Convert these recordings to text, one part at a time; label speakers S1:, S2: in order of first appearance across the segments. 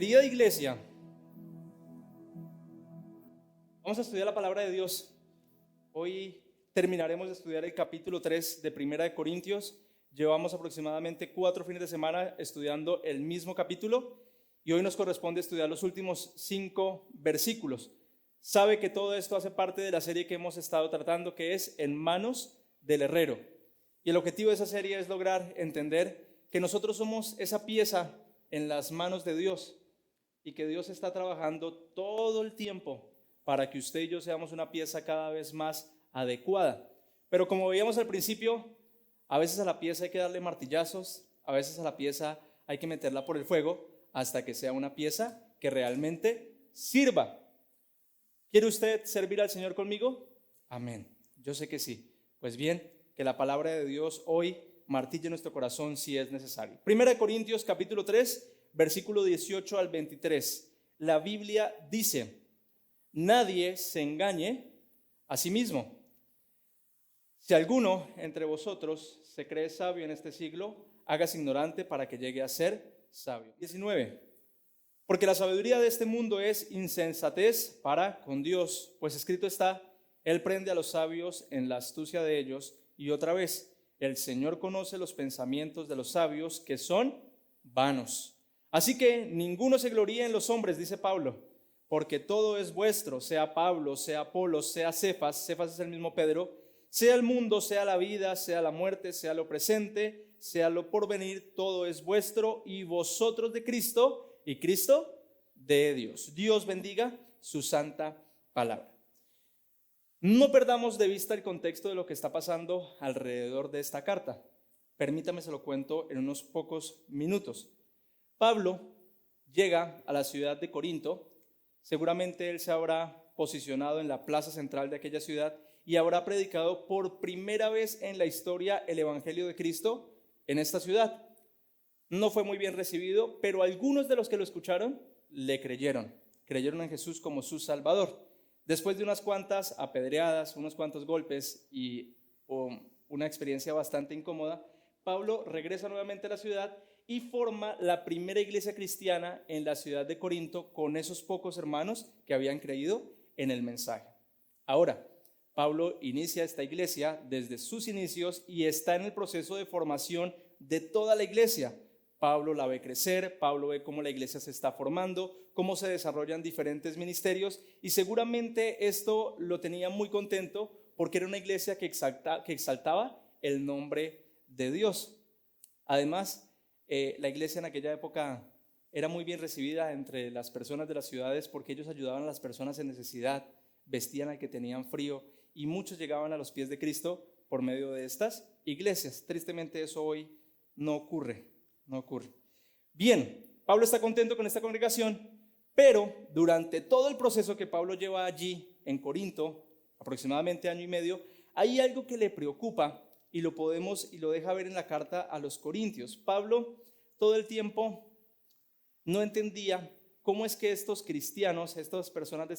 S1: Querida iglesia, vamos a estudiar la palabra de Dios. Hoy terminaremos de estudiar el capítulo 3 de Primera de Corintios. Llevamos aproximadamente 4 fines de semana estudiando el mismo capítulo y hoy nos corresponde estudiar los últimos 5 versículos. Sabe que todo esto hace parte de la serie que hemos estado tratando, que es En manos del herrero. Y el objetivo de esa serie es lograr entender que nosotros somos esa pieza en las manos de Dios y que Dios está trabajando todo el tiempo para que usted y yo seamos una pieza cada vez más adecuada. Pero como veíamos al principio, a veces a la pieza hay que darle martillazos, a veces a la pieza hay que meterla por el fuego hasta que sea una pieza que realmente sirva. ¿Quiere usted servir al Señor conmigo? Amén. Yo sé que sí. Pues bien, que la palabra de Dios hoy martille nuestro corazón si es necesario. Primera de Corintios capítulo 3, versículo 18 al 23. La Biblia dice: nadie se engañe a sí mismo. Si alguno entre vosotros se cree sabio en este siglo, hágase ignorante para que llegue a ser sabio. 19. Porque la sabiduría de este mundo es insensatez para con Dios, pues escrito está: Él prende a los sabios en la astucia de ellos. Y otra vez, el Señor conoce los pensamientos de los sabios, que son vanos. Así que ninguno se gloríe en los hombres, dice Pablo, porque todo es vuestro, sea Pablo, sea Apolos, sea Cefas es el mismo Pedro, sea el mundo, sea la vida, sea la muerte, sea lo presente, sea lo porvenir, todo es vuestro, y vosotros de Cristo, y Cristo de Dios. Dios bendiga su santa palabra. No perdamos de vista el contexto de lo que está pasando alrededor de esta carta. Permítame, se lo cuento en unos pocos minutos. Pablo llega a la ciudad de Corinto. Seguramente él se habrá posicionado en la plaza central de aquella ciudad y habrá predicado por primera vez en la historia el Evangelio de Cristo en esta ciudad. No fue muy bien recibido, pero algunos de los que lo escucharon le creyeron en Jesús como su Salvador. Después de unas cuantas apedreadas, unos cuantos golpes y una experiencia bastante incómoda, Pablo regresa nuevamente a la ciudad y forma la primera iglesia cristiana en la ciudad de Corinto con esos pocos hermanos que habían creído en el mensaje. Ahora, Pablo inicia esta iglesia desde sus inicios y está en el proceso de formación de toda la iglesia. Pablo la ve crecer, Pablo ve cómo la iglesia se está formando, cómo se desarrollan diferentes ministerios, y seguramente esto lo tenía muy contento porque era una iglesia que exaltaba el nombre de Dios. Además, la iglesia en aquella época era muy bien recibida entre las personas de las ciudades porque ellos ayudaban a las personas en necesidad, vestían al que tenían frío, y muchos llegaban a los pies de Cristo por medio de estas iglesias. Tristemente eso hoy no ocurre. Bien, Pablo está contento con esta congregación, pero durante todo el proceso que Pablo lleva allí en Corinto, aproximadamente año y medio, hay algo que le preocupa y lo deja ver en la carta a los Corintios. Pablo todo el tiempo no entendía cómo es que estos cristianos, estas personas de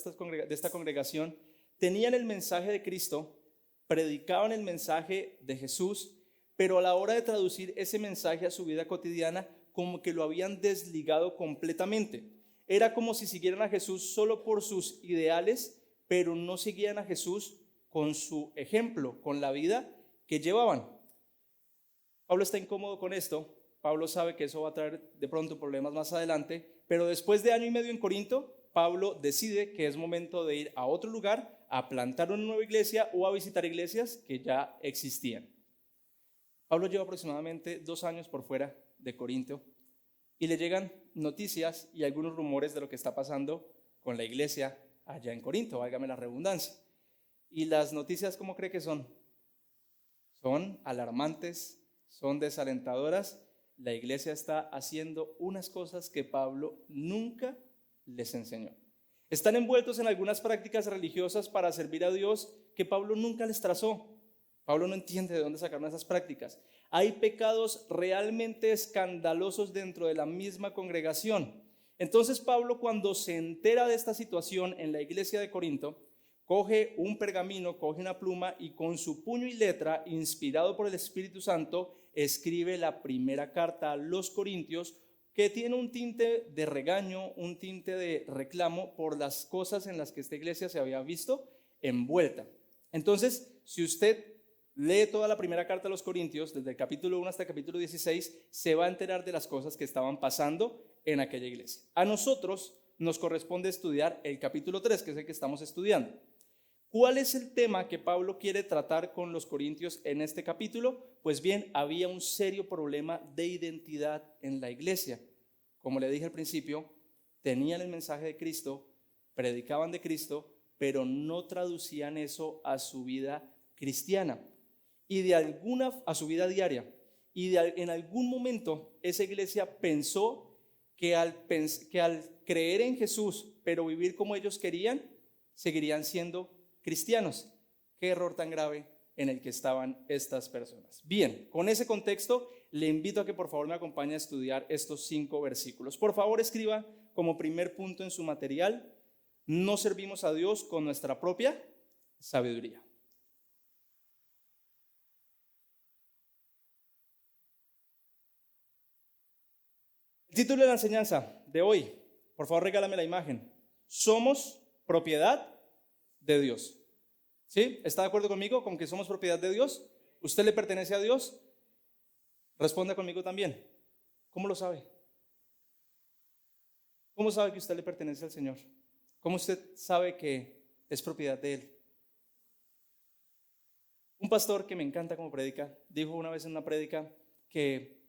S1: esta congregación, tenían el mensaje de Cristo, predicaban el mensaje de Jesús, pero a la hora de traducir ese mensaje a su vida cotidiana, como que lo habían desligado completamente. Era como si siguieran a Jesús solo por sus ideales, pero no seguían a Jesús con su ejemplo, con la vida que llevaban. Pablo está incómodo con esto. Pablo sabe que eso va a traer de pronto problemas más adelante, pero después de año y medio en Corinto, Pablo decide que es momento de ir a otro lugar, a plantar una nueva iglesia o a visitar iglesias que ya existían. Pablo lleva aproximadamente 2 años por fuera de Corinto y le llegan noticias y algunos rumores de lo que está pasando con la iglesia allá en Corinto, válgame la redundancia. Y las noticias, ¿cómo cree que son? Son alarmantes, son desalentadoras. La iglesia está haciendo unas cosas que Pablo nunca les enseñó. Están envueltos en algunas prácticas religiosas para servir a Dios que Pablo nunca les trazó. Pablo no entiende de dónde sacaron esas prácticas. Hay pecados realmente escandalosos dentro de la misma congregación. Entonces Pablo, cuando se entera de esta situación en la iglesia de Corinto, coge un pergamino, coge una pluma y con su puño y letra, inspirado por el Espíritu Santo, escribe la primera carta a los Corintios que tiene un tinte de regaño, un tinte de reclamo por las cosas en las que esta iglesia se había visto envuelta. Entonces, si usted lee toda la primera carta a los Corintios, desde el capítulo 1 hasta el capítulo 16, se va a enterar de las cosas que estaban pasando en aquella iglesia. A nosotros nos corresponde estudiar el capítulo 3, que es el que estamos estudiando. ¿Cuál es el tema que Pablo quiere tratar con los corintios en este capítulo? Pues bien, había un serio problema de identidad en la iglesia. Como le dije al principio, tenían el mensaje de Cristo, predicaban de Cristo, pero no traducían eso a su vida cristiana y a su vida diaria. Y en algún momento esa iglesia pensó que al creer en Jesús, pero vivir como ellos querían, seguirían siendo cristianos. Qué error tan grave en el que estaban estas personas. Bien, con ese contexto le invito a que por favor me acompañe a estudiar estos 5 versículos. Por favor, escriba como primer punto en su material: no servimos a Dios con nuestra propia sabiduría. El título de la enseñanza de hoy, por favor regálame la imagen: somos propiedad de Dios. ¿Sí? ¿Está de acuerdo conmigo con que somos propiedad de Dios? ¿Usted le pertenece a Dios? Responda conmigo también. ¿Cómo lo sabe? ¿Cómo sabe que usted le pertenece al Señor? ¿Cómo usted sabe que es propiedad de Él? Un pastor que me encanta como predica, dijo una vez en una prédica que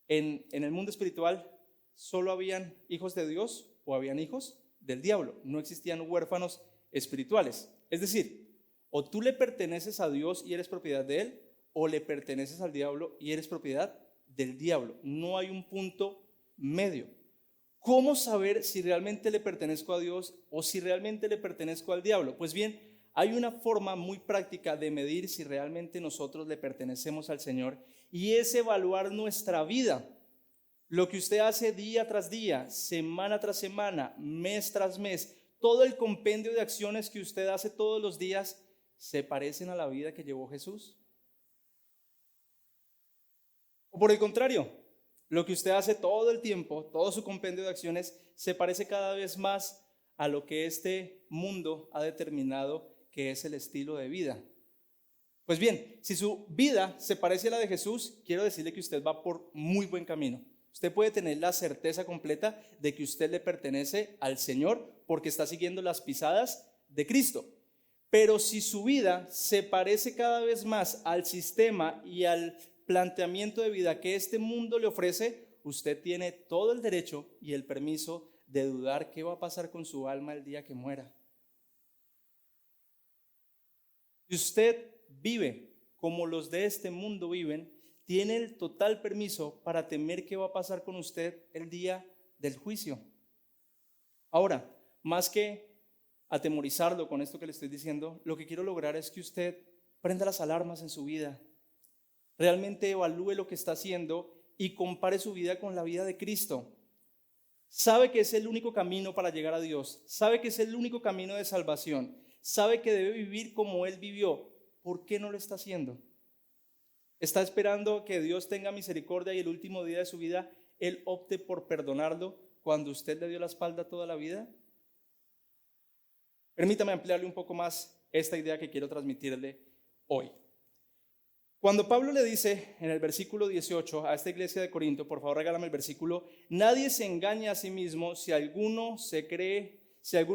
S1: en el mundo espiritual solo habían hijos de Dios o habían hijos del diablo. No existían huérfanos espirituales. Es decir, o tú le perteneces a Dios y eres propiedad de Él, o le perteneces al diablo y eres propiedad del diablo. No hay un punto medio. ¿Cómo saber si realmente le pertenezco a Dios o si realmente le pertenezco al diablo? Pues bien, hay una forma muy práctica de medir si realmente nosotros le pertenecemos al Señor, y es evaluar nuestra vida. Lo que usted hace día tras día, semana tras semana, mes tras mes, todo el compendio de acciones que usted hace todos los días, ¿se parecen a la vida que llevó Jesús? O por el contrario, lo que usted hace todo el tiempo, todo su compendio de acciones, se parece cada vez más a lo que este mundo ha determinado que es el estilo de vida. Pues bien, si su vida se parece a la de Jesús, quiero decirle que usted va por muy buen camino. Usted puede tener la certeza completa de que usted le pertenece al Señor porque está siguiendo las pisadas de Cristo. Pero si su vida se parece cada vez más al sistema y al planteamiento de vida que este mundo le ofrece, usted tiene todo el derecho y el permiso de dudar qué va a pasar con su alma el día que muera. Si usted vive como los de este mundo viven, tiene el total permiso para temer qué va a pasar con usted el día del juicio. Ahora, más que atemorizarlo con esto que le estoy diciendo, lo que quiero lograr es que usted prenda las alarmas en su vida, realmente evalúe lo que está haciendo y compare su vida con la vida de Cristo. Sabe que es el único camino para llegar a Dios, sabe que es el único camino de salvación, sabe que debe vivir como Él vivió. ¿Por qué no lo está haciendo? ¿Está esperando que Dios tenga misericordia y el último día de su vida Él opte por perdonarlo cuando usted le dio la espalda toda la vida? Permítame ampliarle un poco más esta idea que quiero transmitirle hoy. Cuando Pablo le dice en el versículo 18 a esta iglesia de Corinto, por favor regálame el versículo: nadie se engaña a sí mismo. Si alguno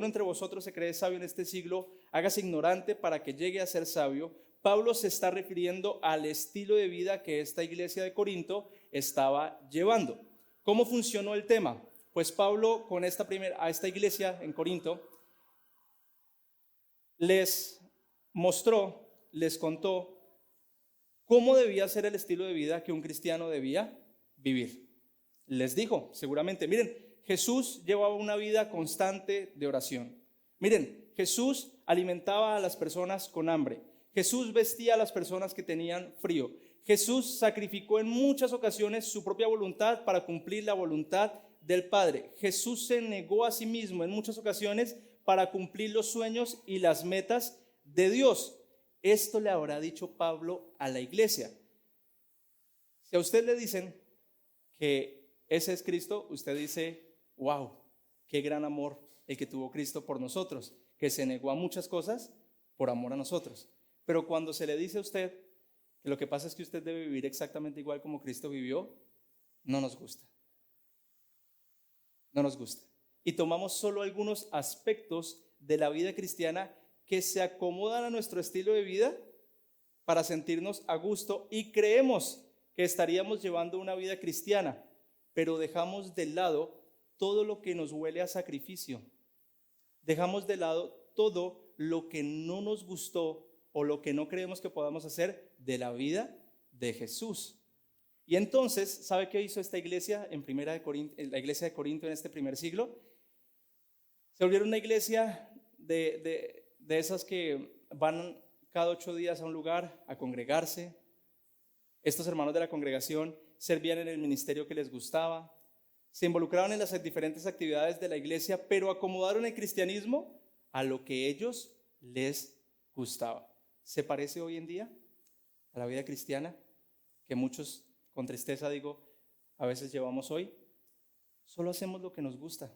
S1: entre vosotros se cree sabio en este siglo, hágase ignorante para que llegue a ser sabio. Pablo se está refiriendo al estilo de vida que esta iglesia de Corinto estaba llevando. ¿Cómo funcionó el tema? Pues Pablo a esta iglesia en Corinto les contó cómo debía ser el estilo de vida que un cristiano debía vivir. Les dijo, seguramente, miren, Jesús llevaba una vida constante de oración. Miren, Jesús alimentaba a las personas con hambre. Jesús vestía a las personas que tenían frío. Jesús sacrificó en muchas ocasiones su propia voluntad para cumplir la voluntad del Padre. Jesús se negó a sí mismo en muchas ocasiones para cumplir los sueños y las metas de Dios. Esto le habrá dicho Pablo a la iglesia. Si a usted le dicen que ese es Cristo, usted dice, wow, qué gran amor el que tuvo Cristo por nosotros, que se negó a muchas cosas por amor a nosotros. Pero cuando se le dice a usted que lo que pasa es que usted debe vivir exactamente igual como Cristo vivió, no nos gusta. No nos gusta. Y tomamos solo algunos aspectos de la vida cristiana que se acomodan a nuestro estilo de vida para sentirnos a gusto y creemos que estaríamos llevando una vida cristiana, pero dejamos de lado todo lo que nos huele a sacrificio. Dejamos de lado todo lo que no nos gustó o lo que no creemos que podamos hacer de la vida de Jesús. Y entonces, ¿sabe qué hizo esta iglesia en la iglesia de Corinto en este primer siglo? Se volvieron una iglesia de esas que van cada 8 días a un lugar a congregarse. Estos hermanos de la congregación servían en el ministerio que les gustaba, se involucraron en las diferentes actividades de la iglesia, pero acomodaron el cristianismo a lo que ellos les gustaba. ¿Se parece hoy en día a la vida cristiana que muchos, con tristeza digo, a veces llevamos hoy? Solo hacemos lo que nos gusta,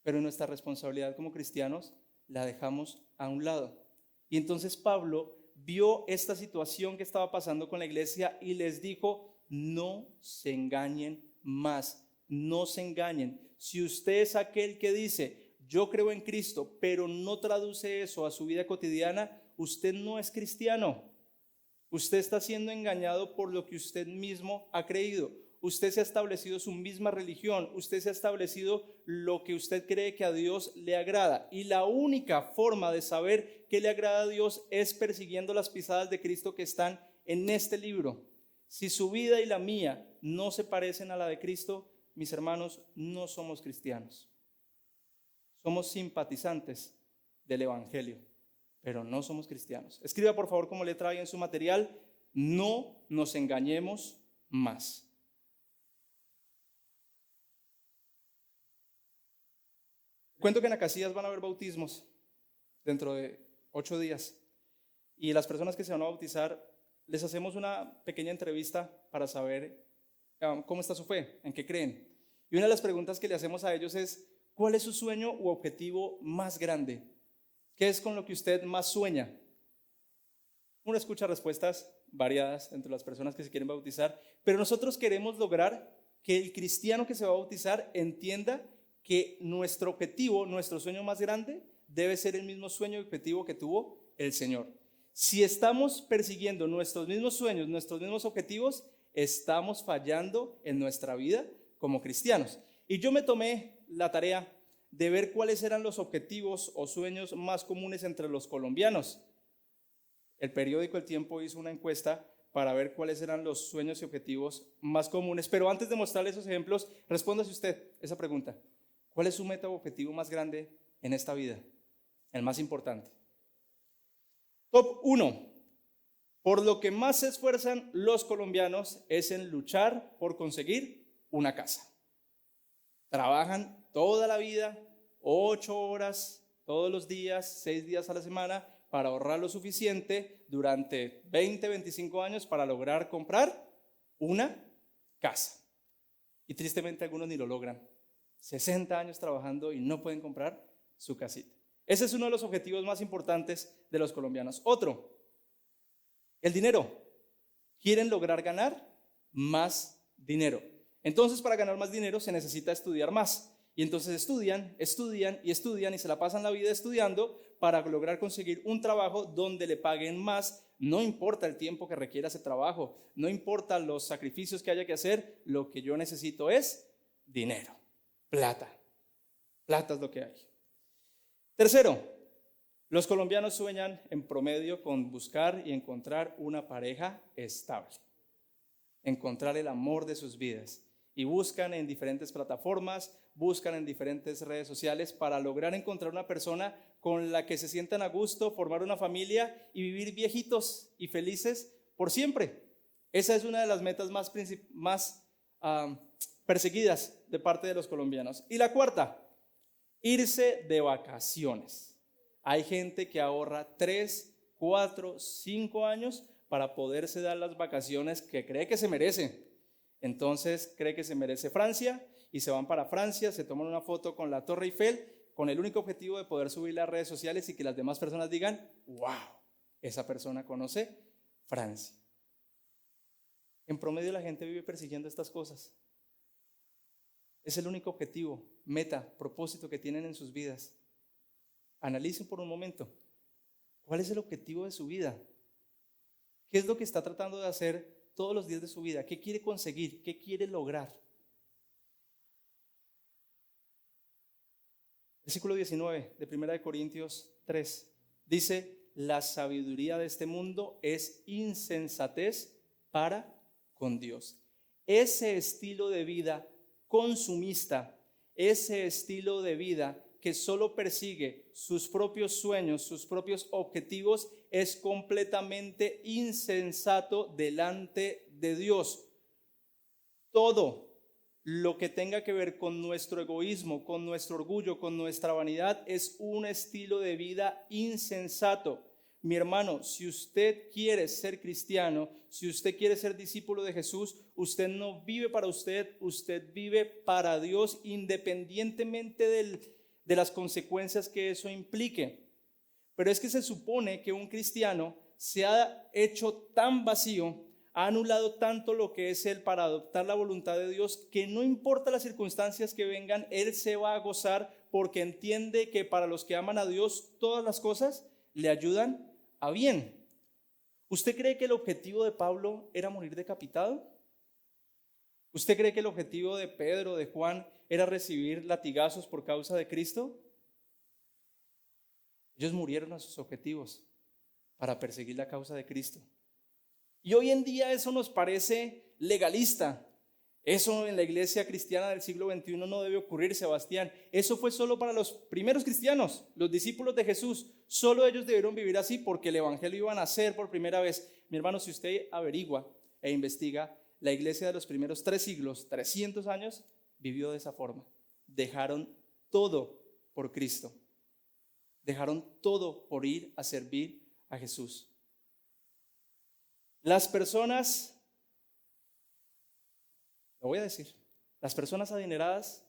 S1: pero nuestra responsabilidad como cristianos la dejamos a un lado. Y entonces Pablo vio esta situación que estaba pasando con la iglesia y les dijo, no se engañen más, no se engañen. Si usted es aquel que dice, yo creo en Cristo, pero no traduce eso a su vida cotidiana, usted no es cristiano. Usted está siendo engañado por lo que usted mismo ha creído. Usted se ha establecido su misma religión, usted se ha establecido lo que usted cree que a Dios le agrada. Y la única forma de saber qué le agrada a Dios es persiguiendo las pisadas de Cristo que están en este libro. Si su vida y la mía no se parecen a la de Cristo, mis hermanos, no somos cristianos. Somos simpatizantes del Evangelio, pero no somos cristianos. Escriba por favor como letra ahí en su material, no nos engañemos más. Cuento que en Acacias van a haber bautismos dentro de 8 días y las personas que se van a bautizar les hacemos una pequeña entrevista para saber cómo está su fe, en qué creen. Y una de las preguntas que le hacemos a ellos es, ¿cuál es su sueño u objetivo más grande? ¿Qué es con lo que usted más sueña? Uno escucha respuestas variadas entre las personas que se quieren bautizar, pero nosotros queremos lograr que el cristiano que se va a bautizar entienda que nuestro objetivo, nuestro sueño más grande debe ser el mismo sueño y objetivo que tuvo el Señor. Si estamos persiguiendo nuestros mismos sueños, nuestros mismos objetivos, estamos fallando en nuestra vida como cristianos. Y yo me tomé la tarea de ver cuáles eran los objetivos o sueños más comunes entre los colombianos. El periódico El Tiempo hizo una encuesta para ver cuáles eran los sueños y objetivos más comunes. Pero antes de mostrarle esos ejemplos, respóndase usted esa pregunta. ¿Cuál es su meta o objetivo más grande en esta vida? El más importante. Top 1. Por lo que más se esfuerzan los colombianos es en luchar por conseguir una casa. Trabajan toda la vida, 8 horas todos los días, 6 días a la semana, para ahorrar lo suficiente durante 20, 25 años para lograr comprar una casa. Y tristemente algunos ni lo logran. 60 años trabajando y no pueden comprar su casita. Ese es uno de los objetivos más importantes de los colombianos. Otro, el dinero. Quieren lograr ganar más dinero. Entonces, para ganar más dinero se necesita estudiar más. Y entonces estudian y se la pasan la vida estudiando para lograr conseguir un trabajo donde le paguen más. No importa el tiempo que requiera ese trabajo, no importa los sacrificios que haya que hacer, lo que yo necesito es dinero. Plata es lo que hay. Tercero, los colombianos sueñan en promedio con buscar y encontrar una pareja estable, encontrar el amor de sus vidas y buscan en diferentes plataformas, buscan en diferentes redes sociales para lograr encontrar una persona con la que se sientan a gusto, formar una familia y vivir viejitos y felices por siempre. Esa es una de las metas más perseguidas de parte de los colombianos. Y la cuarta, irse de vacaciones. Hay gente que ahorra 3, 4, 5 años para poderse dar las vacaciones que cree que se merece. Entonces cree que se merece Francia y se van para Francia, se toman una foto con la Torre Eiffel con el único objetivo de poder subirla a redes sociales y que las demás personas digan, wow, esa persona conoce Francia. En promedio la gente vive persiguiendo estas cosas. Es el único objetivo, meta, propósito que tienen en sus vidas. Analicen por un momento, ¿cuál es el objetivo de su vida? ¿Qué es lo que está tratando de hacer todos los días de su vida? ¿Qué quiere conseguir? ¿Qué quiere lograr? Versículo 19 de 1 Corintios 3 dice, la sabiduría de este mundo es insensatez para con Dios. Ese estilo de vida consumista, ese estilo de vida que solo persigue sus propios sueños, sus propios objetivos, es completamente insensato delante de Dios. Todo lo que tenga que ver con nuestro egoísmo, con nuestro orgullo, con nuestra vanidad, es un estilo de vida insensato. Mi hermano, si usted quiere ser cristiano, si usted quiere ser discípulo de Jesús, usted no vive para usted, usted vive para Dios, independientemente de las consecuencias que eso implique. Pero es que se supone que un cristiano se ha hecho tan vacío, ha anulado tanto lo que es él para adoptar la voluntad de Dios, que no importa las circunstancias que vengan, él se va a gozar porque entiende que para los que aman a Dios todas las cosas le ayudan a bien. ¿Usted cree que el objetivo de Pablo era morir decapitado? ¿Usted cree que el objetivo de Pedro, de Juan, era recibir latigazos por causa de Cristo? Ellos murieron a sus objetivos para perseguir la causa de Cristo. Y hoy en día eso nos parece legalista. Eso en la iglesia cristiana del siglo XXI no debe ocurrir, Sebastián. Eso fue solo para los primeros cristianos, los discípulos de Jesús. Solo ellos debieron vivir así porque el evangelio iba a nacer por primera vez. Mi hermano, si usted averigua e investiga, la iglesia de los primeros 3 siglos, 300 años, vivió de esa forma. Dejaron todo por Cristo. Dejaron todo por ir a servir a Jesús. Las personas, lo voy a decir, las personas adineradas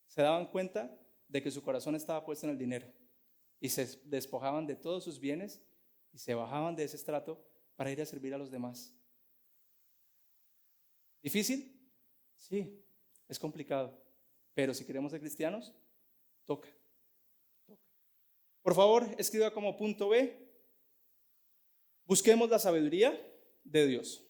S1: se daban cuenta de que su corazón estaba puesto en el dinero y se despojaban de todos sus bienes y se bajaban de ese estrato para ir a servir a los demás. ¿Difícil? Sí, es complicado, pero si queremos ser cristianos, toca. Por favor, escriba como punto B, busquemos la sabiduría de Dios.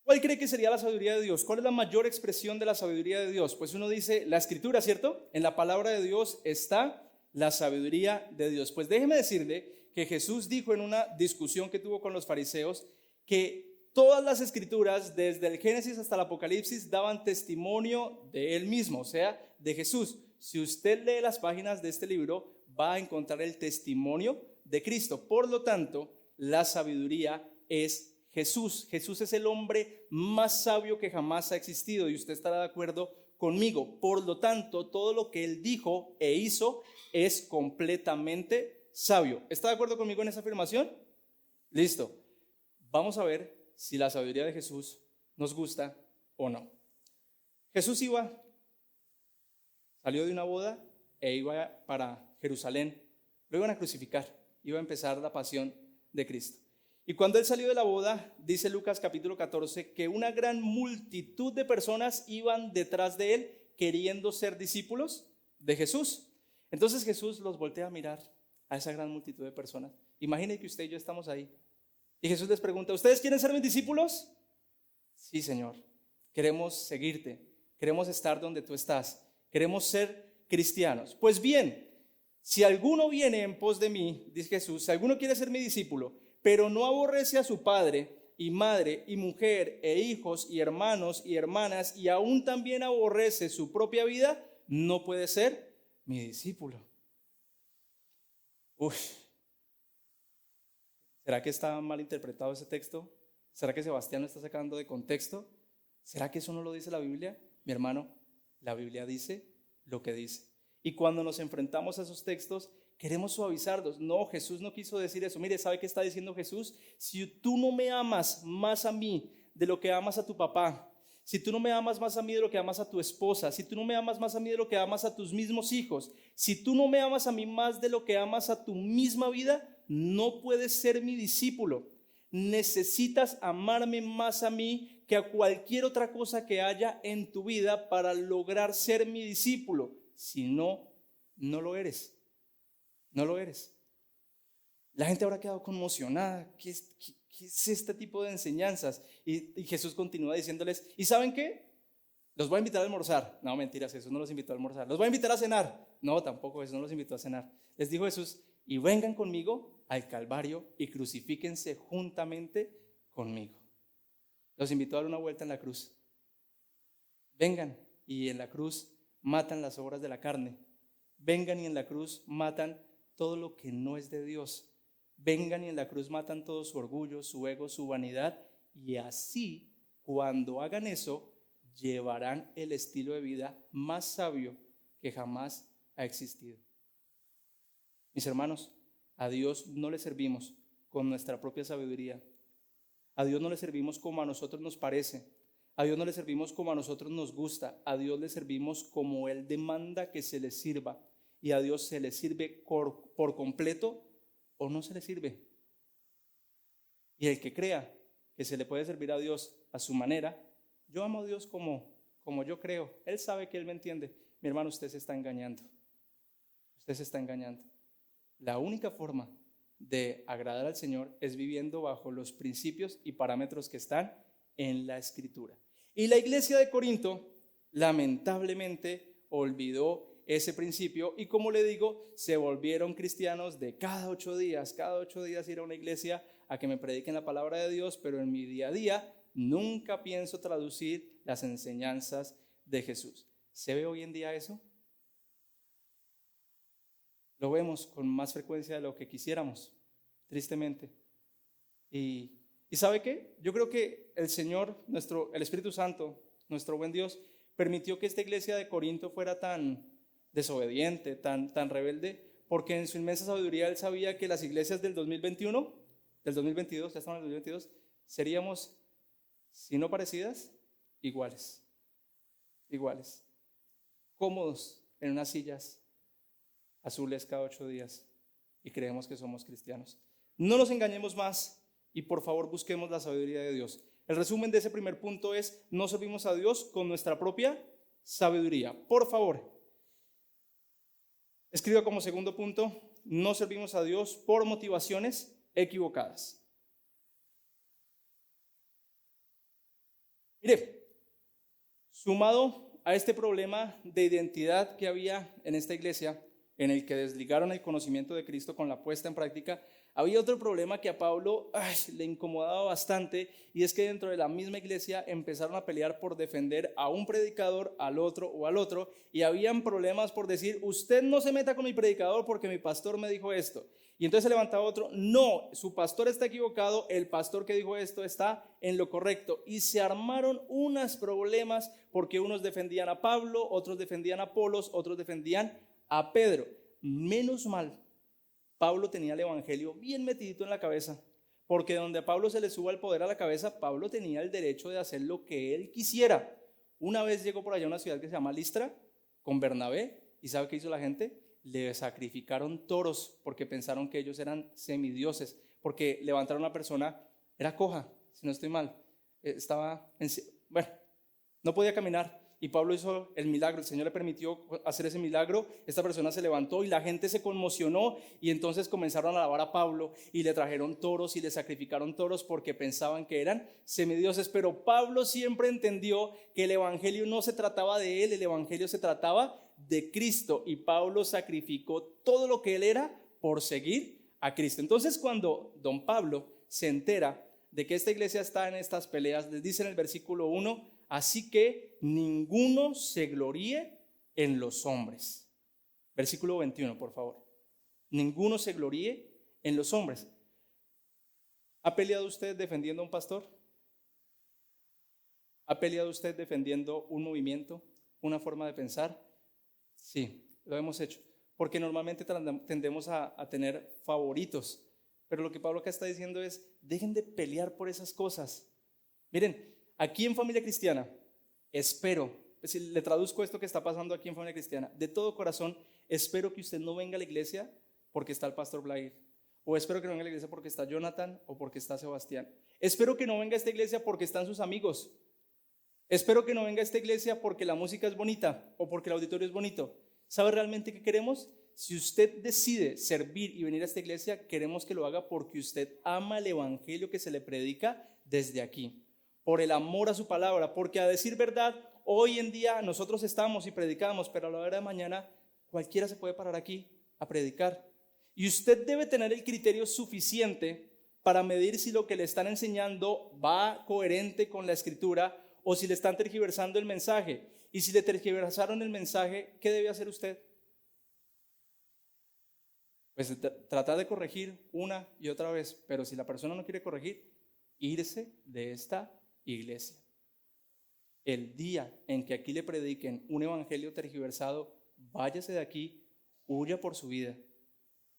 S1: ¿Cuál cree que sería la sabiduría de Dios? ¿Cuál es la mayor expresión de la sabiduría de Dios? Pues uno dice la escritura, ¿cierto? En la palabra de Dios está la sabiduría de Dios. Pues déjeme decirle que Jesús dijo en una discusión que tuvo con los fariseos que todas las escrituras, desde el Génesis hasta el Apocalipsis, daban testimonio de él mismo, o sea, de Jesús. Si usted lee las páginas de este libro, va a encontrar el testimonio de Cristo. Por lo tanto, la sabiduría es Jesús. Jesús es el hombre más sabio que jamás ha existido y usted estará de acuerdo conmigo. Por lo tanto, todo lo que él dijo e hizo es completamente sabio. ¿Está de acuerdo conmigo en esa afirmación? Listo. Vamos a ver si la sabiduría de Jesús nos gusta o no. Jesús salió de una boda e iba para Jerusalén. Lo iban a crucificar, iba a empezar la pasión de Cristo. Y cuando él salió de la boda, dice Lucas capítulo 14, que una gran multitud de personas iban detrás de él queriendo ser discípulos de Jesús. Entonces Jesús los voltea a mirar a esa gran multitud de personas. Imagine que usted y yo estamos ahí. Y Jesús les pregunta, ¿ustedes quieren ser mis discípulos? Sí, Señor. Queremos seguirte. Queremos estar donde tú estás. Queremos ser cristianos. Pues bien, si alguno viene en pos de mí, dice Jesús, si alguno quiere ser mi discípulo, pero no aborrece a su padre y madre y mujer e hijos y hermanos y hermanas y aún también aborrece su propia vida, no puede ser mi discípulo. ¿Será que está mal interpretado ese texto? ¿Será que Sebastián lo está sacando de contexto? ¿Será que eso no lo dice la Biblia? Mi hermano, la Biblia dice lo que dice. Y cuando nos enfrentamos a esos textos, queremos suavizarlos. No, Jesús no quiso decir eso. Mire, ¿sabe qué está diciendo Jesús? Si tú no me amas más a mí de lo que amas a tu papá, si tú no me amas más a mí de lo que amas a tu esposa, si tú no me amas más a mí de lo que amas a tus mismos hijos, si tú no me amas a mí más de lo que amas a tu misma vida, no puedes ser mi discípulo. Necesitas amarme más a mí que a cualquier otra cosa que haya en tu vida para lograr ser mi discípulo. Si no, no lo eres. No lo eres. La gente habrá quedado conmocionada. ¿Qué es este tipo de enseñanzas? Y Jesús continúa diciéndoles, ¿y saben qué? Los voy a invitar a almorzar. No, mentiras, Jesús no los invitó a almorzar. ¿Los voy a invitar a cenar? No, tampoco, Jesús no los invitó a cenar. Les dijo Jesús, y vengan conmigo al Calvario y crucifíquense juntamente conmigo. Los invitó a dar una vuelta en la cruz. Vengan, y en la cruz matan las obras de la carne. Vengan y en la cruz matan todo lo que no es de Dios. Vengan y en la cruz matan todo su orgullo, su ego, su vanidad. Y así, cuando hagan eso, llevarán el estilo de vida más sabio que jamás ha existido. Mis hermanos, a Dios no le servimos con nuestra propia sabiduría. A Dios no le servimos como a nosotros nos parece. A Dios no le servimos como a nosotros nos gusta. A Dios le servimos como Él demanda que se le sirva. Y a Dios se le sirve por completo o no se le sirve. Y el que crea que se le puede servir a Dios a su manera, yo amo a Dios como yo creo. Él sabe que Él me entiende. Mi hermano, usted se está engañando. Usted se está engañando. La única forma de agradar al Señor es viviendo bajo los principios y parámetros que están en la Escritura. Y la iglesia de Corinto lamentablemente olvidó ese principio y, como le digo, se volvieron cristianos de cada 8 días ir a una iglesia a que me prediquen la palabra de Dios, pero en mi día a día nunca pienso traducir las enseñanzas de Jesús. ¿Se ve hoy en día eso? Lo vemos con más frecuencia de lo que quisiéramos, tristemente. Y ¿sabe qué? Yo creo que el Señor, el Espíritu Santo, nuestro buen Dios, permitió que esta iglesia de Corinto fuera tan desobediente, tan rebelde, porque en su inmensa sabiduría Él sabía que las iglesias del 2021, del 2022, ya estamos en el 2022, seríamos, si no parecidas, iguales, cómodos en unas sillas azules cada 8 días y creemos que somos cristianos. No nos engañemos más y por favor busquemos la sabiduría de Dios. El resumen de ese primer punto es: no servimos a Dios con nuestra propia sabiduría. Por favor, escriba como segundo punto: no servimos a Dios por motivaciones equivocadas. Mire, sumado a este problema de identidad que había en esta iglesia, en el que desligaron el conocimiento de Cristo con la puesta en práctica, había otro problema que a Pablo le incomodaba bastante, y es que dentro de la misma iglesia empezaron a pelear por defender a un predicador, al otro, y habían problemas por decir: usted no se meta con mi predicador porque mi pastor me dijo esto. Y entonces se levantaba otro: no, su pastor está equivocado, el pastor que dijo esto está en lo correcto. Y se armaron unos problemas porque unos defendían a Pablo, otros defendían a Apolos, otros defendían a Pedro. Menos mal, Pablo tenía el evangelio bien metidito en la cabeza, porque donde a Pablo se le suba el poder a la cabeza, Pablo tenía el derecho de hacer lo que él quisiera. Una vez llegó por allá a una ciudad que se llama Listra con Bernabé, y ¿sabe qué hizo la gente? Le sacrificaron toros porque pensaron que ellos eran semidioses, porque levantaron a una persona, era coja, si no estoy mal, bueno, no podía caminar. Y Pablo hizo el milagro, el Señor le permitió hacer ese milagro, esta persona se levantó y la gente se conmocionó, y entonces comenzaron a alabar a Pablo y le trajeron toros y le sacrificaron toros porque pensaban que eran semidioses. Pero Pablo siempre entendió que el evangelio no se trataba de él, el evangelio se trataba de Cristo, y Pablo sacrificó todo lo que él era por seguir a Cristo. Entonces, cuando don Pablo se entera de que esta iglesia está en estas peleas, les dice en el versículo 1: así que ninguno se gloríe en los hombres. Versículo 21, por favor. Ninguno se gloríe en los hombres. ¿Ha peleado usted defendiendo a un pastor? ¿Ha peleado usted defendiendo un movimiento, una forma de pensar? Sí, lo hemos hecho. porque normalmente tendemos a tener favoritos. Pero lo que Pablo acá está diciendo es, dejen de pelear por esas cosas. Miren, aquí en Familia Cristiana, espero, si le traduzco esto que está pasando aquí en Familia Cristiana, de todo corazón, espero que usted no venga a la iglesia porque está el pastor Blair, o espero que no venga a la iglesia porque está Jonathan o porque está Sebastián. Espero que no venga a esta iglesia porque están sus amigos. Espero que no venga a esta iglesia porque la música es bonita o porque el auditorio es bonito. ¿Sabe realmente qué queremos? Si usted decide servir y venir a esta iglesia, queremos que lo haga porque usted ama el evangelio que se le predica desde aquí, por el amor a su palabra, porque a decir verdad, hoy en día nosotros estamos y predicamos, pero a la hora de mañana cualquiera se puede parar aquí a predicar. Y usted debe tener el criterio suficiente para medir si lo que le están enseñando va coherente con la escritura o si le están tergiversando el mensaje. Y si le tergiversaron el mensaje, ¿qué debe hacer usted? Pues tratar de corregir una y otra vez, pero si la persona no quiere corregir, irse de esta iglesia. El día en que aquí le prediquen un evangelio tergiversado, váyase de aquí, huya por su vida.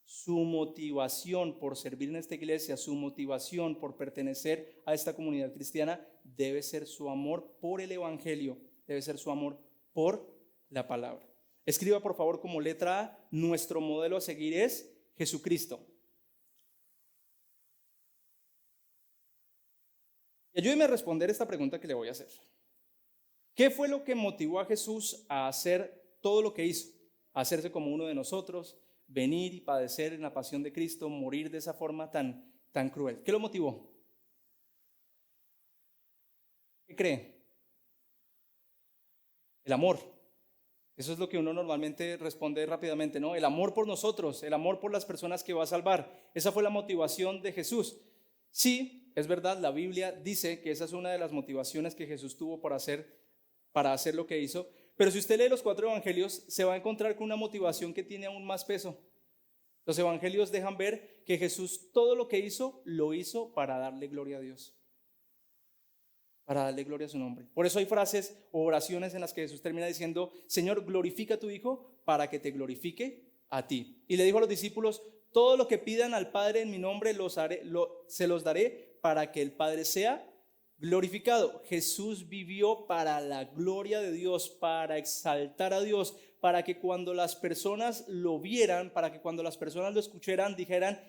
S1: Su motivación por servir en esta iglesia, su motivación por pertenecer a esta comunidad cristiana debe ser su amor por el evangelio, debe ser su amor por la palabra. Escriba por favor como letra A, nuestro modelo a seguir es Jesucristo. Y ayúdeme a responder esta pregunta que le voy a hacer. ¿Qué fue lo que motivó a Jesús a hacer todo lo que hizo? A hacerse como uno de nosotros, venir y padecer en la pasión de Cristo, morir de esa forma tan cruel. ¿Qué lo motivó? ¿Qué cree? El amor. Eso es lo que uno normalmente responde rápidamente, ¿no? El amor por nosotros, el amor por las personas que va a salvar. Esa fue la motivación de Jesús. Sí, es verdad, la Biblia dice que esa es una de las motivaciones que Jesús tuvo para hacer lo que hizo. Pero si usted lee los 4 evangelios, se va a encontrar con una motivación que tiene aún más peso. Los evangelios dejan ver que Jesús todo lo que hizo, lo hizo para darle gloria a Dios. Para darle gloria a su nombre. Por eso hay frases o oraciones en las que Jesús termina diciendo, Señor, glorifica a tu Hijo para que te glorifique a ti. Y le dijo a los discípulos, todo lo que pidan al Padre en mi nombre se los daré para que el Padre sea glorificado. Jesús vivió para la gloria de Dios, para exaltar a Dios, para que cuando las personas lo vieran, para que cuando las personas lo escucharan, dijeran,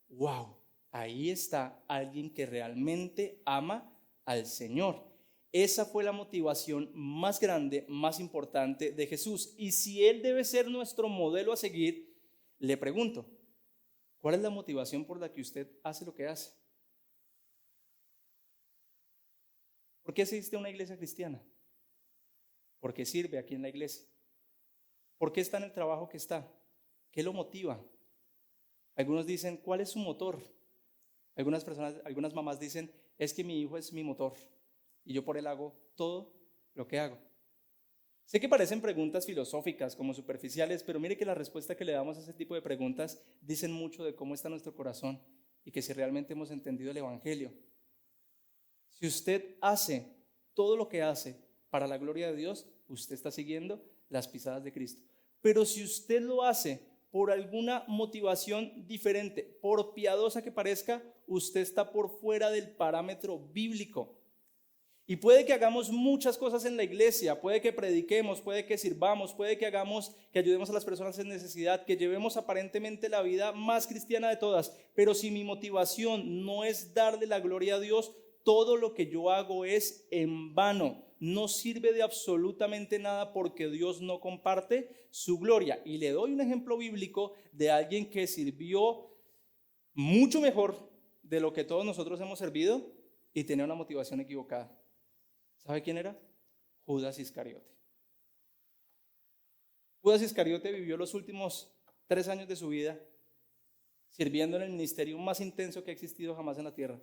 S1: wow, ahí está alguien que realmente ama al Señor. Esa fue la motivación más grande, más importante de Jesús. Y si Él debe ser nuestro modelo a seguir, le pregunto, ¿cuál es la motivación por la que usted hace lo que hace? ¿Por qué asiste a una iglesia cristiana? Porque sirve aquí en la iglesia. ¿Por qué está en el trabajo que está? ¿Qué lo motiva? Algunos dicen, ¿cuál es su motor? Algunas mamás dicen, es que mi hijo es mi motor y yo por él hago todo lo que hago. Sé que parecen preguntas filosóficas como superficiales, pero mire que la respuesta que le damos a ese tipo de preguntas dicen mucho de cómo está nuestro corazón y que si realmente hemos entendido el evangelio. Si usted hace todo lo que hace para la gloria de Dios, usted está siguiendo las pisadas de Cristo. Pero si usted lo hace por alguna motivación diferente, por piadosa que parezca, usted está por fuera del parámetro bíblico. Y puede que hagamos muchas cosas en la iglesia, puede que prediquemos, puede que sirvamos, puede que ayudemos a las personas en necesidad, que llevemos aparentemente la vida más cristiana de todas, pero si mi motivación no es darle la gloria a Dios, todo lo que yo hago es en vano, no sirve de absolutamente nada porque Dios no comparte su gloria. Y le doy un ejemplo bíblico de alguien que sirvió mucho mejor de lo que todos nosotros hemos servido y tenía una motivación equivocada. ¿Sabe quién era? Judas Iscariote. Judas Iscariote vivió los últimos 3 años de su vida sirviendo en el ministerio más intenso que ha existido jamás en la tierra.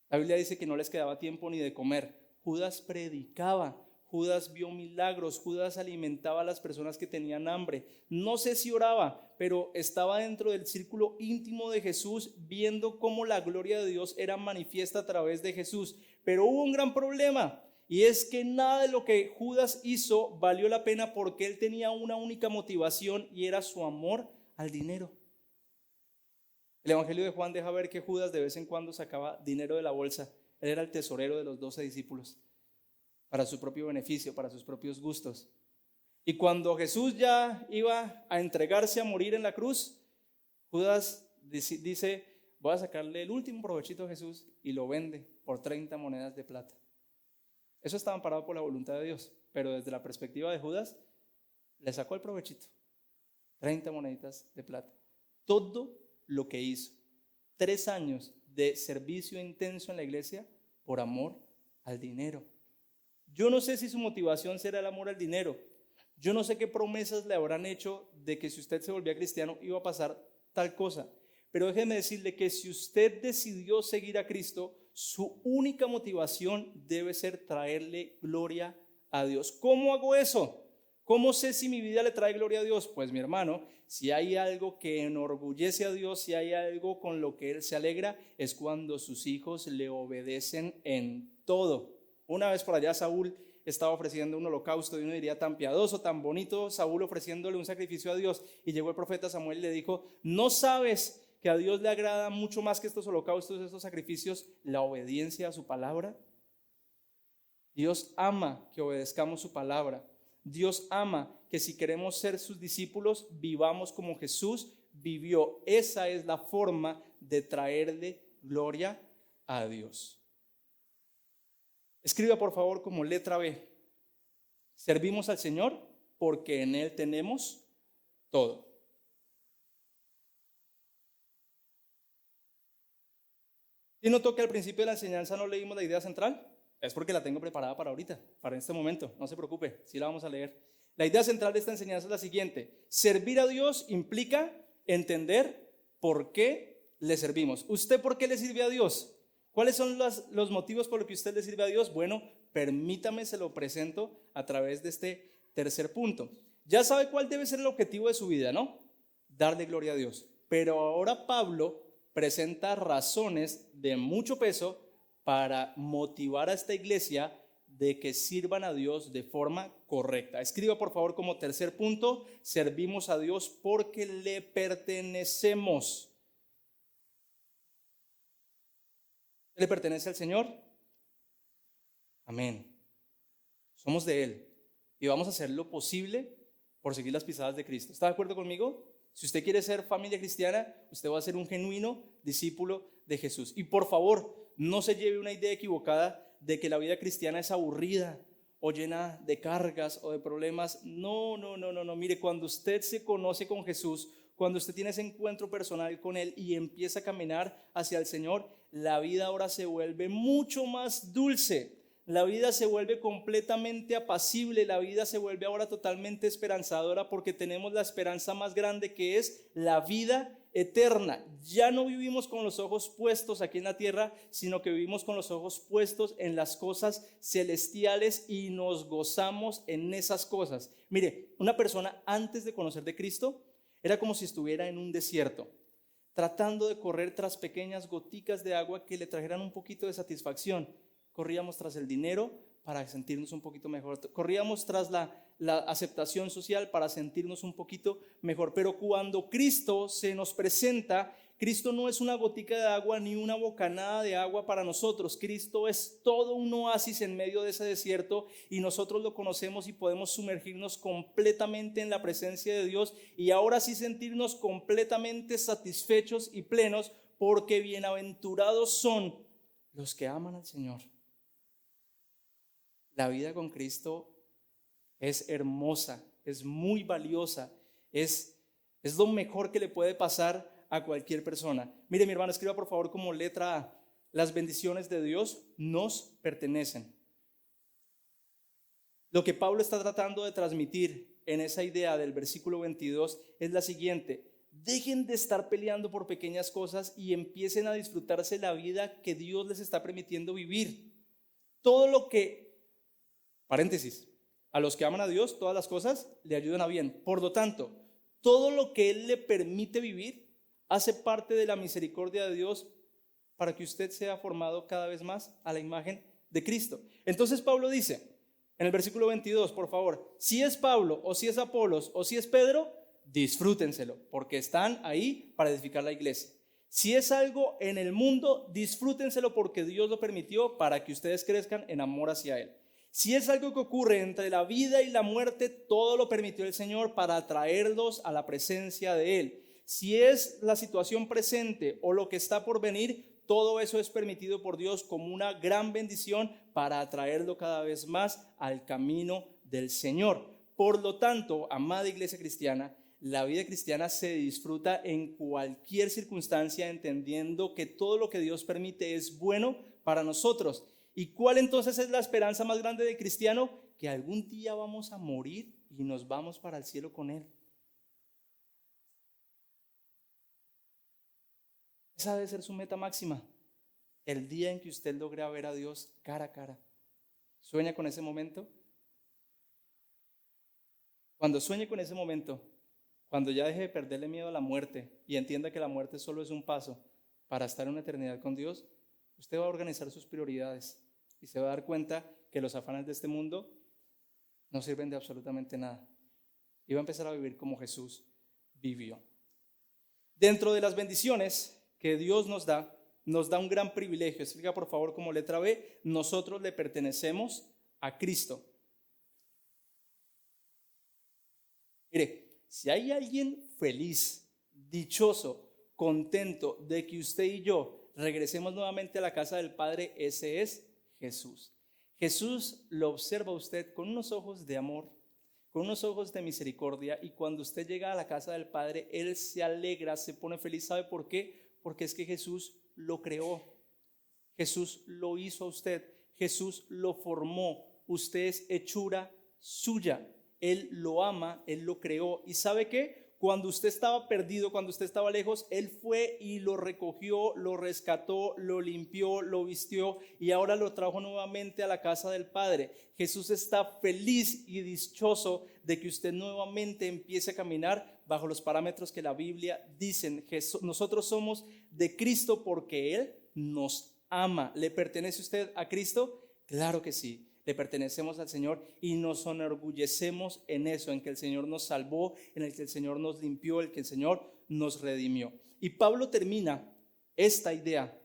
S1: La Biblia dice que no les quedaba tiempo ni de comer. Judas predicaba, Judas vio milagros, Judas alimentaba a las personas que tenían hambre. No sé si oraba, pero estaba dentro del círculo íntimo de Jesús, viendo cómo la gloria de Dios era manifiesta a través de Jesús. Pero hubo un gran problema. y es que nada de lo que Judas hizo valió la pena porque él tenía una única motivación y era su amor al dinero. El Evangelio de Juan deja ver que Judas de vez en cuando sacaba dinero de la bolsa. Él era el tesorero de los 12 discípulos para su propio beneficio, para sus propios gustos. Y cuando Jesús ya iba a entregarse a morir en la cruz, Judas dice, voy a sacarle el último provechito a Jesús, y lo vende por 30 monedas de plata. Eso estaba amparado por la voluntad de Dios, pero desde la perspectiva de Judas, le sacó el provechito, 30 moneditas de plata. Todo lo que hizo, 3 años de servicio intenso en la iglesia por amor al dinero. Yo no sé si su motivación será el amor al dinero. Yo no sé qué promesas le habrán hecho de que si usted se volvía cristiano iba a pasar tal cosa. Pero déjeme decirle que si usted decidió seguir a Cristo, su única motivación debe ser traerle gloria a Dios. ¿Cómo hago eso? ¿Cómo sé si mi vida le trae gloria a Dios? Pues mi hermano, si hay algo que enorgullece a Dios, si hay algo con lo que Él se alegra, es cuando sus hijos le obedecen en todo. Una vez por allá Saúl estaba ofreciendo un holocausto, y uno diría tan piadoso, tan bonito, Saúl ofreciéndole un sacrificio a Dios, y llegó el profeta Samuel y le dijo, ¿no sabes que a Dios le agrada mucho más que estos holocaustos, estos sacrificios, la obediencia a su palabra? Dios ama que obedezcamos su palabra. Dios ama que si queremos ser sus discípulos, vivamos como Jesús vivió. Esa es la forma de traerle gloria a Dios. Escriba por favor como letra B. Servimos al Señor porque en Él tenemos todo. ¿Y notó que al principio de la enseñanza no leímos la idea central? Es porque la tengo preparada para ahorita, para este momento. No se preocupe, sí la vamos a leer. La idea central de esta enseñanza es la siguiente. Servir a Dios implica entender por qué le servimos. ¿Usted por qué le sirve a Dios? ¿Cuáles son los motivos por los que usted le sirve a Dios? Bueno, permítame, se lo presento a través de este tercer punto. Ya sabe cuál debe ser el objetivo de su vida, ¿no? Darle gloria a Dios. Pero ahora Pablo presenta razones de mucho peso para motivar a esta iglesia de que sirvan a Dios de forma correcta. Escriba por favor como tercer punto, servimos a Dios porque le pertenecemos. ¿Le pertenece al Señor? Amén. Somos de Él y vamos a hacer lo posible por seguir las pisadas de Cristo. ¿Está de acuerdo conmigo? Si usted quiere ser familia cristiana, usted va a ser un genuino discípulo de Jesús. Y por favor, no se lleve una idea equivocada de que la vida cristiana es aburrida o llena de cargas o de problemas. No. Mire, cuando usted se conoce con Jesús, cuando usted tiene ese encuentro personal con Él y empieza a caminar hacia el Señor, la vida ahora se vuelve mucho más dulce. La vida se vuelve completamente apacible, la vida se vuelve ahora totalmente esperanzadora porque tenemos la esperanza más grande que es la vida eterna. Ya no vivimos con los ojos puestos aquí en la tierra, sino que vivimos con los ojos puestos en las cosas celestiales y nos gozamos en esas cosas. Mire, una persona antes de conocer de Cristo era como si estuviera en un desierto, tratando de correr tras pequeñas goticas de agua que le trajeran un poquito de satisfacción. Corríamos tras el dinero para sentirnos un poquito mejor. Corríamos tras la aceptación social para sentirnos un poquito mejor. Pero cuando Cristo se nos presenta, Cristo no es una gotica de agua ni una bocanada de agua para nosotros. Cristo es todo un oasis en medio de ese desierto y nosotros lo conocemos y podemos sumergirnos completamente en la presencia de Dios y ahora sí sentirnos completamente satisfechos y plenos, porque bienaventurados son los que aman al Señor. La vida con Cristo es hermosa, es muy valiosa, es lo mejor que le puede pasar a cualquier persona. Mire, mi hermano, escriba por favor como letra A. Las bendiciones de Dios nos pertenecen. Lo que Pablo está tratando de transmitir en esa idea del versículo 22 es la siguiente: dejen de estar peleando por pequeñas cosas y empiecen a disfrutarse la vida que Dios les está permitiendo vivir. Todo lo que, paréntesis, a los que aman a Dios, todas las cosas le ayudan a bien. Por lo tanto, todo lo que Él le permite vivir hace parte de la misericordia de Dios para que usted sea formado cada vez más a la imagen de Cristo. Entonces Pablo dice, en el versículo 22, por favor, si es Pablo o si es Apolos o si es Pedro, disfrútenselo, porque están ahí para edificar la iglesia. Si es algo en el mundo, disfrútenselo porque Dios lo permitió para que ustedes crezcan en amor hacia Él. Si es algo que ocurre entre la vida y la muerte, todo lo permitió el Señor para atraerlos a la presencia de Él. Si es la situación presente o lo que está por venir, todo eso es permitido por Dios como una gran bendición para atraerlo cada vez más al camino del Señor. Por lo tanto, amada iglesia cristiana, la vida cristiana se disfruta en cualquier circunstancia, entendiendo que todo lo que Dios permite es bueno para nosotros. ¿Y cuál entonces es la esperanza más grande del cristiano? Que algún día vamos a morir y nos vamos para el cielo con Él. Esa debe ser su meta máxima. El día en que usted logre ver a Dios cara a cara. ¿Sueña con ese momento? Cuando sueñe con ese momento, cuando ya deje de perderle miedo a la muerte y entienda que la muerte solo es un paso para estar en una eternidad con Dios, usted va a organizar sus prioridades y se va a dar cuenta que los afanes de este mundo no sirven de absolutamente nada. Y va a empezar a vivir como Jesús vivió. Dentro de las bendiciones que Dios nos da un gran privilegio. Explica por favor como letra B, nosotros le pertenecemos a Cristo. Mire, si hay alguien feliz, dichoso, contento de que usted y yo regresemos nuevamente a la casa del Padre, ese es Jesús. Jesús lo observa a usted con unos ojos de amor, con unos ojos de misericordia, y cuando usted llega a la casa del Padre, Él se alegra, se pone feliz. ¿Sabe por qué? Porque es que Jesús lo creó, Jesús lo hizo a usted, Jesús lo formó, usted es hechura suya. Él lo ama, Él lo creó. ¿Y sabe qué? Cuando usted estaba perdido, cuando usted estaba lejos, Él fue y lo recogió, lo rescató, lo limpió, lo vistió y ahora lo trajo nuevamente a la casa del Padre. Jesús está feliz y dichoso de que usted nuevamente empiece a caminar bajo los parámetros que la Biblia dicen. Nosotros somos de Cristo porque Él nos ama. ¿Le pertenece usted a Cristo? Claro que sí. Le pertenecemos al Señor y nos enorgullecemos en eso, en que el Señor nos salvó, en el que el Señor nos limpió, en el que el Señor nos redimió. Y Pablo termina esta idea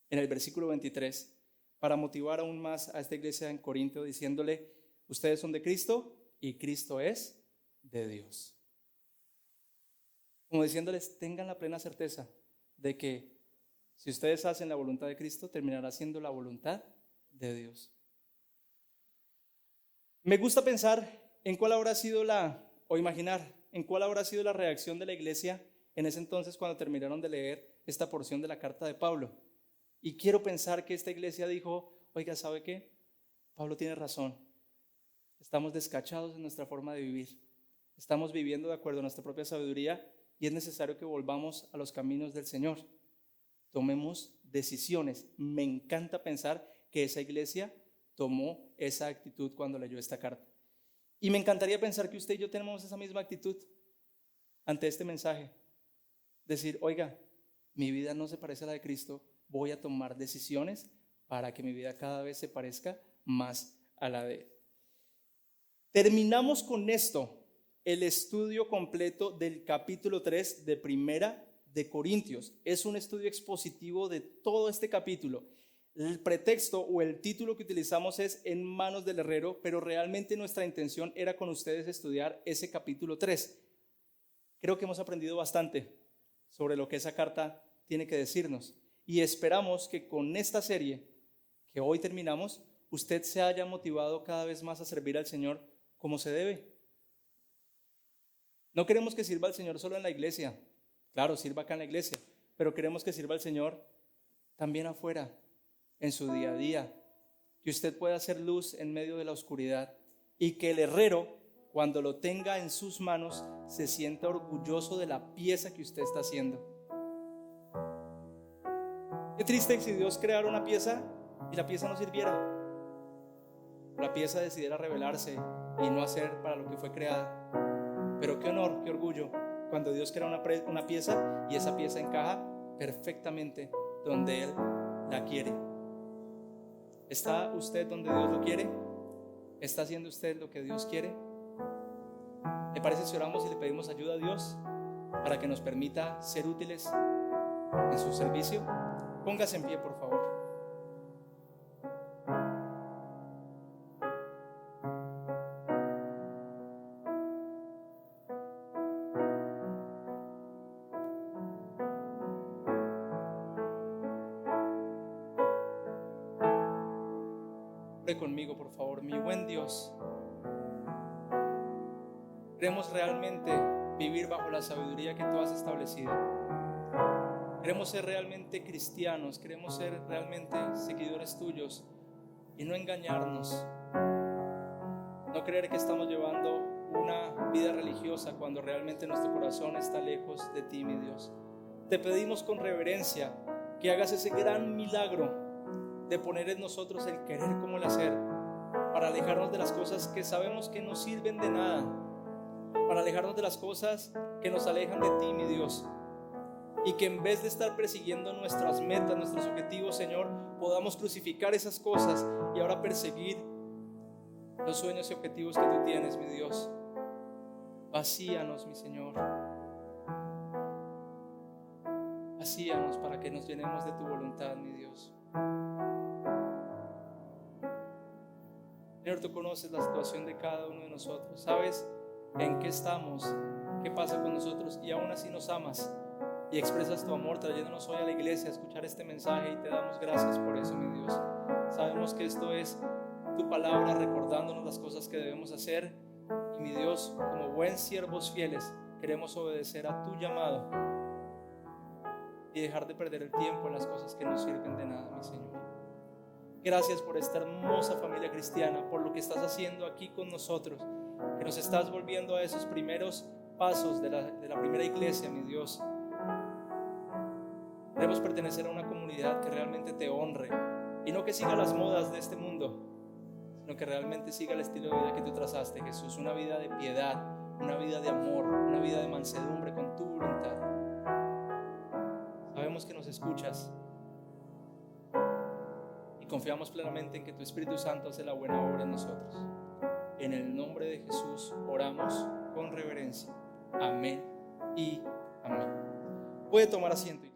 S1: en el versículo 23 para motivar aún más a esta iglesia en Corinto, diciéndole, ustedes son de Cristo y Cristo es de Dios. Como diciéndoles, tengan la plena certeza de que si ustedes hacen la voluntad de Cristo, terminará siendo la voluntad de Dios. Me gusta pensar en cuál habrá sido o imaginar en cuál habrá sido la reacción de la iglesia en ese entonces cuando terminaron de leer esta porción de la carta de Pablo. Y quiero pensar que esta iglesia dijo, oiga, ¿sabe qué? Pablo tiene razón. Estamos descachados en nuestra forma de vivir. Estamos viviendo de acuerdo a nuestra propia sabiduría y es necesario que volvamos a los caminos del Señor. Tomemos decisiones. Me encanta pensar que esa iglesia tomó esa actitud cuando leyó esta carta. Y me encantaría pensar que usted y yo tenemos esa misma actitud ante este mensaje. Decir, oiga, mi vida no se parece a la de Cristo, voy a tomar decisiones para que mi vida cada vez se parezca más a la de Él. Terminamos con esto el estudio completo del capítulo 3 de Primera de Corintios. Es un estudio expositivo de todo este capítulo. El pretexto o el título que utilizamos es En manos del herrero, pero realmente nuestra intención era con ustedes estudiar ese capítulo 3. Creo que hemos aprendido bastante sobre lo que esa carta tiene que decirnos y esperamos que con esta serie que hoy terminamos, usted se haya motivado cada vez más a servir al Señor como se debe. No queremos que sirva al Señor solo en la iglesia, claro, sirva acá en la iglesia, pero queremos que sirva al Señor también afuera, en su día a día, que usted pueda hacer luz en medio de la oscuridad y que el herrero, cuando lo tenga en sus manos, se sienta orgulloso de la pieza que usted está haciendo. Qué triste si Dios creara una pieza y la pieza no sirviera, la pieza decidiera rebelarse y no hacer para lo que fue creada. Pero qué honor, qué orgullo cuando Dios crea una pieza y esa pieza encaja perfectamente donde Él la quiere. ¿Está usted donde Dios lo quiere? ¿Está haciendo usted lo que Dios quiere? ¿Le parece si oramos y le pedimos ayuda a Dios para que nos permita ser útiles en su servicio? Póngase en pie, por favor. Ore conmigo, por favor. Mi buen Dios, queremos realmente vivir bajo la sabiduría que tú has establecido. Queremos ser realmente cristianos, queremos ser realmente seguidores tuyos y no engañarnos. No creer que estamos llevando una vida religiosa cuando realmente nuestro corazón está lejos de ti, mi Dios. Te pedimos con reverencia que hagas ese gran milagro de poner en nosotros el querer como el hacer, para alejarnos de las cosas que sabemos que no sirven de nada, para alejarnos de las cosas que nos alejan de ti, mi Dios, y que en vez de estar persiguiendo nuestras metas, nuestros objetivos, Señor, podamos crucificar esas cosas y ahora perseguir los sueños y objetivos que tú tienes, mi Dios. Vacíanos, mi Señor. Vacíanos para que nos llenemos de tu voluntad, mi Dios. Señor, tú conoces la situación de cada uno de nosotros, sabes en qué estamos, qué pasa con nosotros, y aún así nos amas y expresas tu amor trayéndonos hoy a la iglesia a escuchar este mensaje, y te damos gracias por eso, mi Dios. Sabemos que esto es tu palabra recordándonos las cosas que debemos hacer, y mi Dios, como buen siervos fieles, queremos obedecer a tu llamado y dejar de perder el tiempo en las cosas que no sirven de nada, mi Señor. Gracias por esta hermosa familia cristiana, por lo que estás haciendo aquí con nosotros, que nos estás volviendo a esos primeros pasos de la primera iglesia, mi Dios. Queremos pertenecer a una comunidad que realmente te honre y no que siga las modas de este mundo, sino que realmente siga el estilo de vida que tú trazaste, Jesús, una vida de piedad, una vida de amor, una vida de mansedumbre con tu voluntad. Sabemos que nos escuchas y confiamos plenamente en que tu Espíritu Santo hace la buena obra en nosotros. En el nombre de Jesús oramos con reverencia. Amén y amén. Puede tomar asiento.